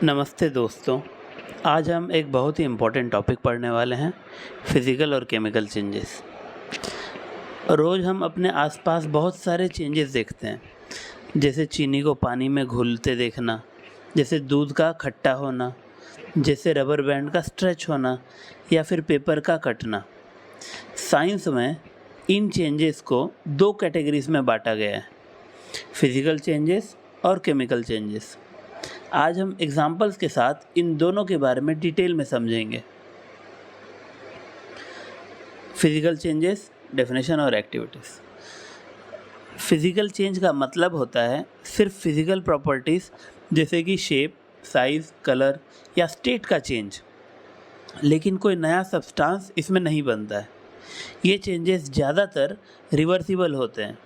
नमस्ते दोस्तों। आज हम एक बहुत ही इम्पोर्टेंट टॉपिक पढ़ने वाले हैं, फिज़िकल और केमिकल चेंजेस। रोज़ हम अपने आसपास बहुत सारे चेंजेस देखते हैं, जैसे चीनी को पानी में घुलते देखना, जैसे दूध का खट्टा होना, जैसे रबर बैंड का स्ट्रेच होना या फिर पेपर का कटना। साइंस में इन चेंजेस को दो कैटेगरीज में बांटा गया है, फिज़िकल चेंजेस और केमिकल चेंजेस। आज हम एग्जाम्पल्स के साथ इन दोनों के बारे में डिटेल में समझेंगे। फिजिकल चेंजेस, डेफिनेशन और एक्टिविटीज़। फिजिकल चेंज का मतलब होता है सिर्फ फिजिकल प्रॉपर्टीज़ जैसे कि शेप, साइज, कलर या स्टेट का चेंज, लेकिन कोई नया सब्सटेंस इसमें नहीं बनता है। ये चेंजेस ज़्यादातर रिवर्सिबल होते हैं।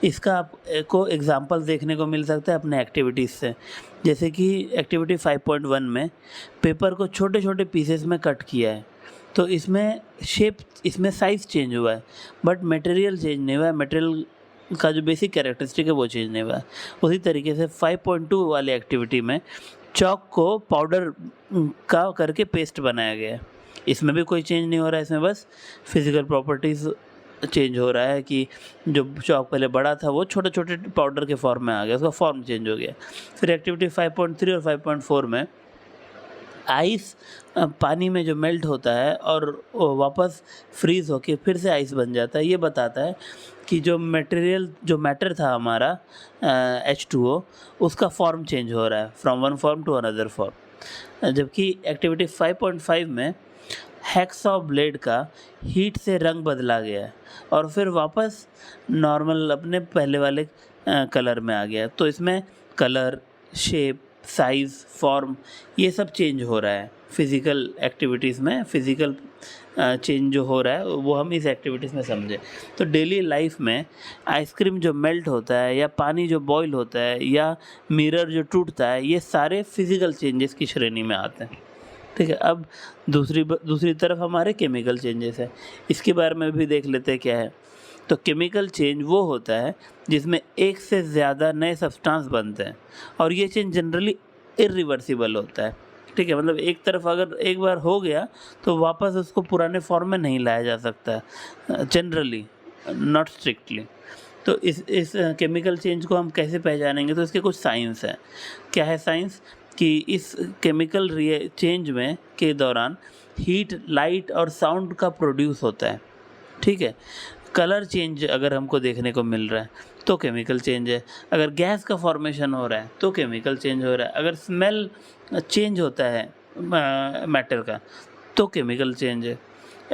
इसका आपको एग्जाम्पल देखने को मिल सकता है अपने एक्टिविटीज़ से, जैसे कि एक्टिविटी 5.1 में पेपर को छोटे छोटे पीसेस में कट किया है, तो इसमें शेप, इसमें साइज़ चेंज हुआ है, बट मटेरियल चेंज नहीं हुआ है। मटेरियल का जो बेसिक कैरेक्टरिस्टिक है वो चेंज नहीं हुआ है। उसी तरीके से 5.2 वाली एक्टिविटी में चॉक को पाउडर का करके पेस्ट बनाया गया है, इसमें भी कोई चेंज नहीं हो रहा है। इसमें बस फिज़िकल प्रॉपर्टीज़ चेंज हो रहा है कि जो चॉक पहले बड़ा था वो छोटे छोटे पाउडर के फॉर्म में आ गया, उसका फॉर्म चेंज हो गया। फिर एक्टिविटी 5.3 और 5.4 में आइस पानी में जो मेल्ट होता है और वो वापस फ्रीज़ होके फिर से आइस बन जाता है। ये बताता है कि जो मैटर था हमारा H2O, उसका फॉर्म चेंज हो रहा है from one form to another form. जबकि एक्टिविटी 5.5 में हैक्सॉ ब्लेड का हीट से रंग बदला गया है और फिर वापस नॉर्मल अपने पहले वाले कलर में आ गया। तो इसमें कलर, शेप, साइज़, फॉर्म ये सब चेंज हो रहा है। फिज़िकल एक्टिविटीज़ में फिज़िकल चेंज जो हो रहा है वो हम इस एक्टिविटीज़ में समझें। तो डेली लाइफ में आइसक्रीम जो मेल्ट होता है या पानी जो बॉईल होता है या मिरर जो टूटता है, ये सारे फिज़िकल चेंजेस की श्रेणी में आते हैं। ठीक है। अब दूसरी तरफ हमारे केमिकल चेंजेस है, इसके बारे में भी देख लेते हैं क्या है। तो केमिकल चेंज वो होता है जिसमें एक से ज़्यादा नए सब्सटेंस बनते हैं और ये चेंज जनरली इरिवर्सिबल होता है। ठीक है, मतलब एक तरफ अगर एक बार हो गया तो वापस उसको पुराने फॉर्म में नहीं लाया जा सकता, जनरली, नॉट स्ट्रिक्टली। तो इस केमिकल चेंज को हम कैसे पहचानेंगे? तो इसके कुछ साइंस हैं। क्या है साइंस? कि इस केमिकल चेंज में के दौरान हीट, लाइट और साउंड का प्रोड्यूस होता है। ठीक है। कलर चेंज अगर हमको देखने को मिल रहा है तो केमिकल चेंज है। अगर गैस का फॉर्मेशन हो रहा है तो केमिकल चेंज हो रहा है। अगर स्मेल चेंज होता है मैटर का तो केमिकल चेंज है।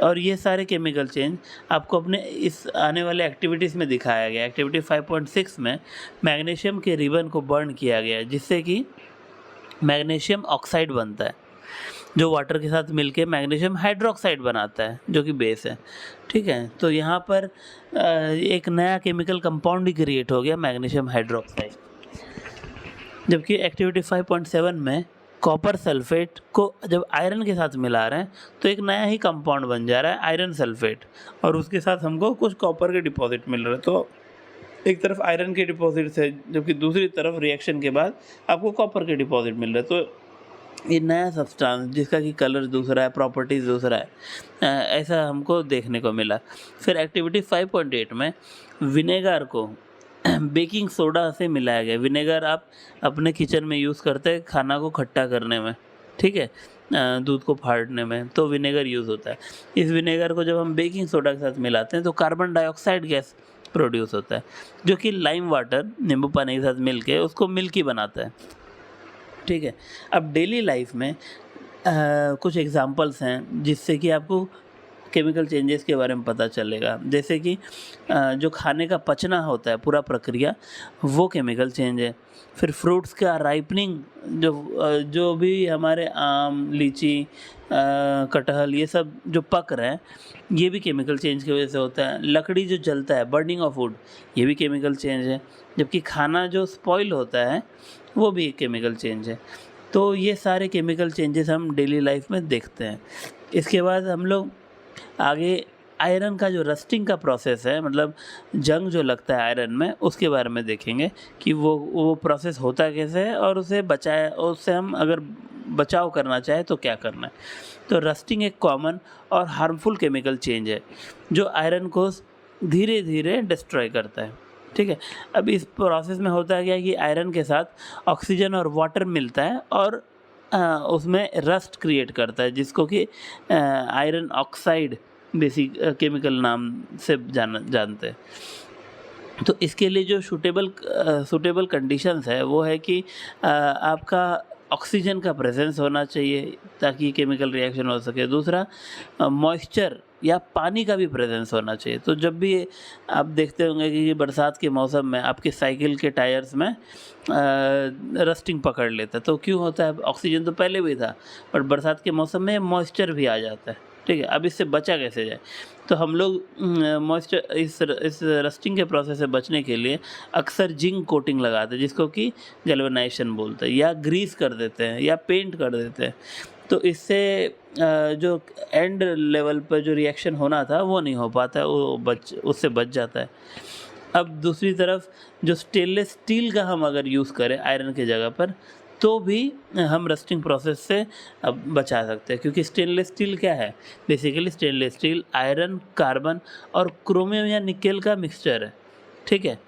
और ये सारे केमिकल चेंज आपको अपने इस आने वाले एक्टिविटीज़ में दिखाया गया। एक्टिविटी 5.6 में मैग्नीशियम के रिबन को बर्न किया गया है, जिससे कि मैग्नीशियम ऑक्साइड बनता है, जो वाटर के साथ मिलके मैग्नीशियम हाइड्रोक्साइड बनाता है, जो कि बेस है। ठीक है। तो यहाँ पर एक नया केमिकल कंपाउंड ही क्रिएट हो गया, मैग्नीशियम हाइड्रोक्साइड। जबकि एक्टिविटी 5.7 में कॉपर सल्फेट को जब आयरन के साथ मिला रहे हैं तो एक नया ही कंपाउंड बन जा रहा है, आयरन सल्फेट, और उसके साथ हमको कुछ कॉपर के डिपॉजिट मिल रहे हैं। तो एक तरफ आयरन के डिपॉजिट्स है, जबकि दूसरी तरफ रिएक्शन के बाद आपको कॉपर के डिपॉजिट मिल रहे हैं। तो ये नया सब्सटेंस जिसका कि कलर दूसरा है, प्रॉपर्टीज़ दूसरा है, ऐसा हमको देखने को मिला। फिर एक्टिविटी 5.8 में विनेगर को बेकिंग सोडा से मिलाया गया। विनेगर आप अपने किचन में यूज़ करते हैं खाना को खट्टा करने में, ठीक है, दूध को फाड़ने में, तो विनेगर यूज़ होता है। इस विनेगर को जब हम बेकिंग सोडा के साथ मिलाते हैं तो कार्बन डाइऑक्साइड गैस प्रोड्यूस होता है, जो कि लाइम वाटर, नींबू पानी के साथ मिलके उसको मिल्की बनाता है। ठीक है। अब डेली लाइफ में कुछ एग्जांपल्स हैं जिससे कि आपको केमिकल चेंजेस के बारे में पता चलेगा। जैसे कि जो खाने का पचना होता है, पूरा प्रक्रिया, वो केमिकल चेंज है। फिर फ्रूट्स का राइपनिंग, जो भी हमारे आम, लीची, कटहल, ये सब जो पक रहे हैं, ये भी केमिकल चेंज की वजह से होता है। लकड़ी जो जलता है, बर्निंग ऑफ वुड, ये भी केमिकल चेंज है। जबकि खाना जो स्पॉइल होता है वो भी एक केमिकल चेंज है। तो ये सारे केमिकल चेंजेस हम डेली लाइफ में देखते हैं। इसके बाद हम लोग आगे आयरन का जो रस्टिंग का प्रोसेस है, मतलब जंग जो लगता है आयरन में, उसके बारे में देखेंगे कि वो प्रोसेस होता कैसे है और उससे हम अगर बचाव करना चाहे तो क्या करना है। तो रस्टिंग एक कॉमन और हार्मफुल केमिकल चेंज है जो आयरन को धीरे धीरे डिस्ट्रॉय करता है। ठीक है, अब इस प्रोसेस में होता है क्या कि आयरन के साथ ऑक्सीजन और वाटर मिलता है और उसमें रस्ट क्रिएट करता है, जिसको कि आयरन ऑक्साइड बेसिक केमिकल नाम से जानते हैं। तो इसके लिए जो सूटेबल कंडीशंस है वो है कि आपका ऑक्सीजन का प्रेजेंस होना चाहिए ताकि केमिकल रिएक्शन हो सके। दूसरा, मॉइस्चर या पानी का भी प्रेजेंस होना चाहिए। तो जब भी आप देखते होंगे कि बरसात के मौसम में आपके साइकिल के टायर्स में रस्टिंग पकड़ लेता है, तो क्यों होता है? ऑक्सीजन तो पहले भी था, पर बरसात के मौसम में मॉइस्चर भी आ जाता है। ठीक है, अब इससे बचा कैसे जाए? तो हम लोग मॉइस्चर इस रस्टिंग के प्रोसेस से बचने के लिए अक्सर जिंक कोटिंग लगाते हैं, जिसको कि गैल्वेनाइजेशन बोलते हैं, या ग्रीस कर देते हैं या पेंट कर देते हैं। तो इससे जो एंड लेवल पर जो रिएक्शन होना था वो नहीं हो पाता है, उससे बच जाता है। अब दूसरी तरफ जो स्टेनलेस स्टील का हम अगर यूज़ करें आयरन की जगह पर, तो भी हम रस्टिंग प्रोसेस से अब बचा सकते हैं, क्योंकि स्टेनलेस स्टील क्या है? Basically stainless steel iron, carbon और क्रोमियम या निकेल का मिक्सचर है। ठीक है,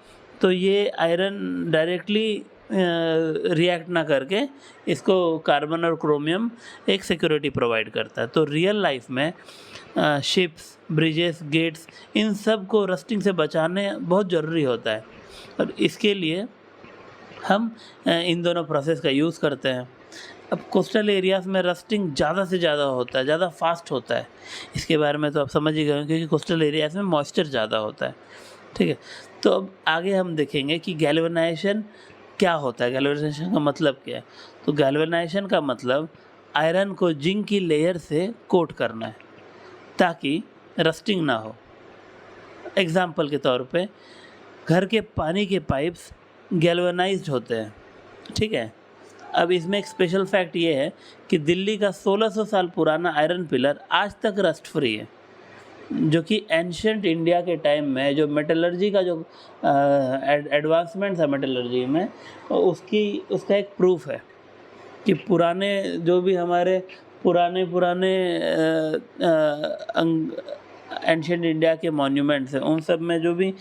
तो ये आयरन डायरेक्टली रिएक्ट ना करके इसको कार्बन और क्रोमियम एक सिक्योरिटी प्रोवाइड करता है। तो रियल लाइफ में शिप्स, ब्रिजेस, गेट्स, इन सब को रस्टिंग से बचाने बहुत ज़रूरी होता है, और इसके लिए हम इन दोनों प्रोसेस का यूज़ करते हैं। अब कोस्टल एरियाज़ में रस्टिंग ज़्यादा से ज़्यादा होता है, ज़्यादा फास्ट होता है। इसके बारे में तो आप समझ ही गए होंगे, क्योंकि कोस्टल एरियाज़ में मॉइस्चर ज़्यादा होता है। ठीक है, तो अब आगे हम देखेंगे कि गैल्वेनाइजेशन क्या होता है, गैल्वेनाइजेशन का मतलब क्या है। तो गैल्वेनाइजेशन का मतलब आयरन को जिंक की लेयर से कोट करना है ताकि रस्टिंग ना हो। एग्जाम्पल के तौर पे घर के पानी के पाइप्स गैल्वेनाइज्ड होते हैं। ठीक है, अब इसमें एक स्पेशल फैक्ट ये है कि दिल्ली का 1600 साल पुराना आयरन पिलर आज तक रस्ट फ्री है, जो कि एंशियंट इंडिया के टाइम में जो मेटलर्जी का जो एडवांसमेंट था मेटलर्जी में, उसका एक प्रूफ है कि पुराने जो भी हमारे पुराने एंशियंट इंडिया के मॉन्यूमेंट्स हैं, उन सब में जो भी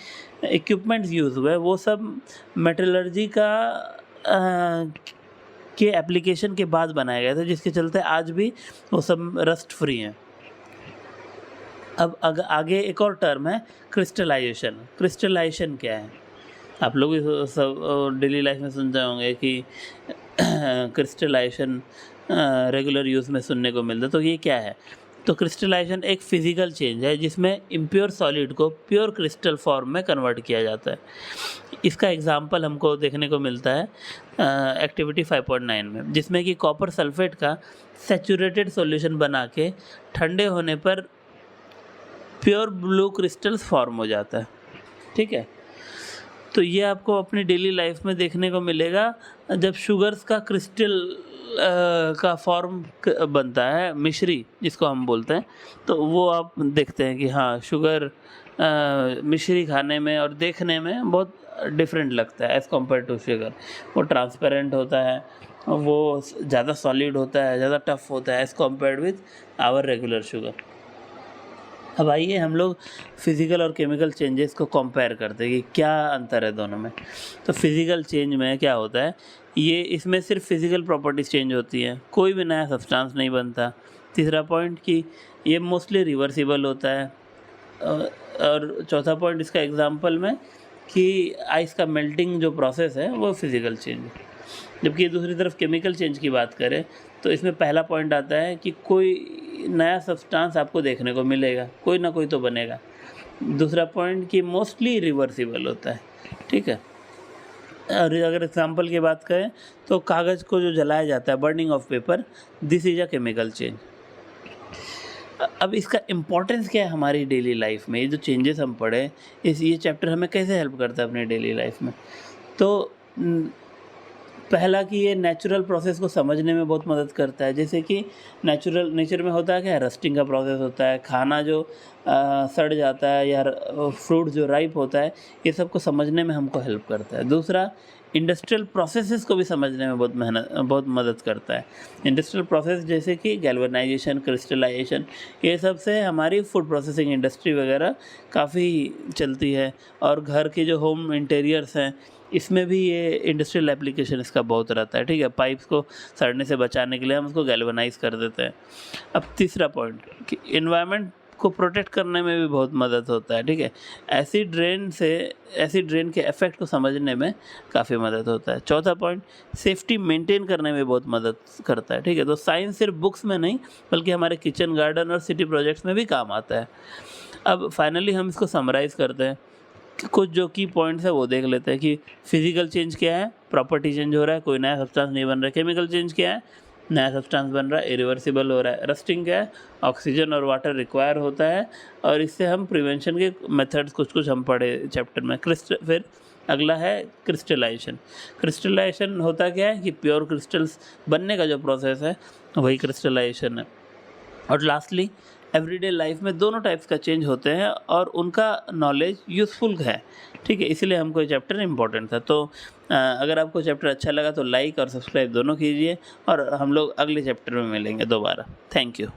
इक्विपमेंट्स यूज़ हुए वो सब मेटलर्जी के एप्लीकेशन के बाद बनाए गए थे, जिसके चलते आज भी वो सब रस्ट फ्री हैं। अब आगे एक और टर्म है क्रिस्टलाइजेशन। क्रिस्टलाइजेशन क्या है? आप लोग भी सब डेली लाइफ में सुनते होंगे कि क्रिस्टलाइजेशन रेगुलर यूज़ में सुनने को मिलता है। तो ये क्या है? तो क्रिस्टलाइजेशन एक फिजिकल चेंज है जिसमें इम्प्योर सॉलिड को प्योर क्रिस्टल फॉर्म में कन्वर्ट किया जाता है। इसका एग्जांपल हमको देखने को मिलता है एक्टिविटी 5.9 में, जिसमें कि कॉपर सल्फेट का सैचुरेटेड सॉल्यूशन बना के ठंडे होने पर प्योर ब्लू क्रिस्टल्स फॉर्म हो जाता है। ठीक है, तो ये आपको अपनी डेली लाइफ में देखने को मिलेगा जब शुगर्स का क्रिस्टल का फॉर्म बनता है, मिश्री जिसको हम बोलते हैं, तो वो आप देखते हैं कि हाँ, शुगर मिश्री खाने में और देखने में बहुत डिफरेंट लगता है एज़ कम्पेयर टू शुगर। वो ट्रांसपेरेंट होता है, वो ज़्यादा सॉलिड होता है, ज़्यादा टफ होता है as compared with our regular sugar. अब आइए हम लोग फिज़िकल और केमिकल चेंजेस को कंपेयर करते हैं कि क्या अंतर है दोनों में। तो फिज़िकल चेंज में क्या होता है, ये इसमें सिर्फ फिज़िकल प्रॉपर्टीज़ चेंज होती हैं, कोई भी नया सब्सटेंस नहीं बनता। तीसरा पॉइंट कि ये मोस्टली रिवर्सिबल होता है, और चौथा पॉइंट इसका एग्जांपल में कि आइस का मेल्टिंग जो प्रोसेस है वो फिज़िकल चेंज है। जबकि दूसरी तरफ केमिकल चेंज की बात करें तो इसमें पहला पॉइंट आता है कि कोई नया सब्सटेंस आपको देखने को मिलेगा, कोई ना कोई तो बनेगा। दूसरा पॉइंट कि मोस्टली रिवर्सिबल होता है। ठीक है, और अगर एग्जांपल की बात करें तो कागज़ को जो जलाया जाता है, burning of paper, this is a chemical change. अब इसका इम्पोर्टेंस क्या है हमारी डेली लाइफ में? ये जो चेंजेस हम पढ़े, ये चैप्टर हमें कैसे हेल्प करता है अपनी डेली लाइफ में? तो पहला कि ये नेचुरल प्रोसेस को समझने में बहुत मदद करता है, जैसे कि नेचर में होता है क्या, रस्टिंग का प्रोसेस होता है, खाना जो सड़ जाता है या फ्रूट जो राइप होता है, ये सब को समझने में हमको हेल्प करता है। दूसरा, इंडस्ट्रियल प्रोसेसेस को भी समझने में बहुत मदद करता है। इंडस्ट्रियल प्रोसेस जैसे कि गैल्वेनाइजेशन, क्रिस्टलाइजेशन, ये सब से हमारी फूड प्रोसेसिंग इंडस्ट्री वगैरह काफ़ी चलती है। और घर के जो होम इंटीरियर्स हैं, इसमें भी ये इंडस्ट्रियल एप्लीकेशन इसका बहुत रहता है, ठीक है। पाइप्स को सड़ने से बचाने के लिए हम उसको गैल्वेनाइज कर देते हैं। अब तीसरा पॉइंट कि एनवायरनमेंट को प्रोटेक्ट करने में भी बहुत मदद होता है, ठीक है। एसिड रेन के इफेक्ट को समझने में काफ़ी मदद होता है। चौथा पॉइंट, सेफ्टी मेंटेन करने में बहुत मदद करता है, ठीक है। तो साइंस सिर्फ बुक्स में नहीं बल्कि हमारे किचन गार्डन और सिटी प्रोजेक्ट्स में भी काम आता है। अब फाइनली हम इसको समराइज़ करते हैं कि कुछ जो की पॉइंट्स है वो देख लेते हैं कि फिजिकल चेंज क्या है, प्रॉपर्टी चेंज हो रहा है, कोई नया सब्सटेंस नहीं बन रहा है। केमिकल चेंज क्या है, नया सब्सटेंस बन रहा है, इरिवर्सिबल हो रहा है। रस्टिंग क्या है, ऑक्सीजन और वाटर रिक्वायर होता है, और इससे हम प्रिवेंशन के मेथड्स कुछ हम पढ़े चैप्टर में। फिर अगला है क्रिस्टलाइजेशन। क्रिस्टलाइजेशन होता क्या है कि प्योर क्रिस्टल्स बनने का जो प्रोसेस है वही क्रिस्टलाइजेशन है। और लास्टली, एवरीडे लाइफ में दोनों टाइप्स का चेंज होते हैं और उनका नॉलेज यूज़फुल है, ठीक है। इसलिए हमको ये चैप्टर इम्पोर्टेंट था। तो अगर आपको चैप्टर अच्छा लगा तो लाइक और सब्सक्राइब दोनों कीजिए, और हम लोग अगले चैप्टर में मिलेंगे दोबारा। Thank you.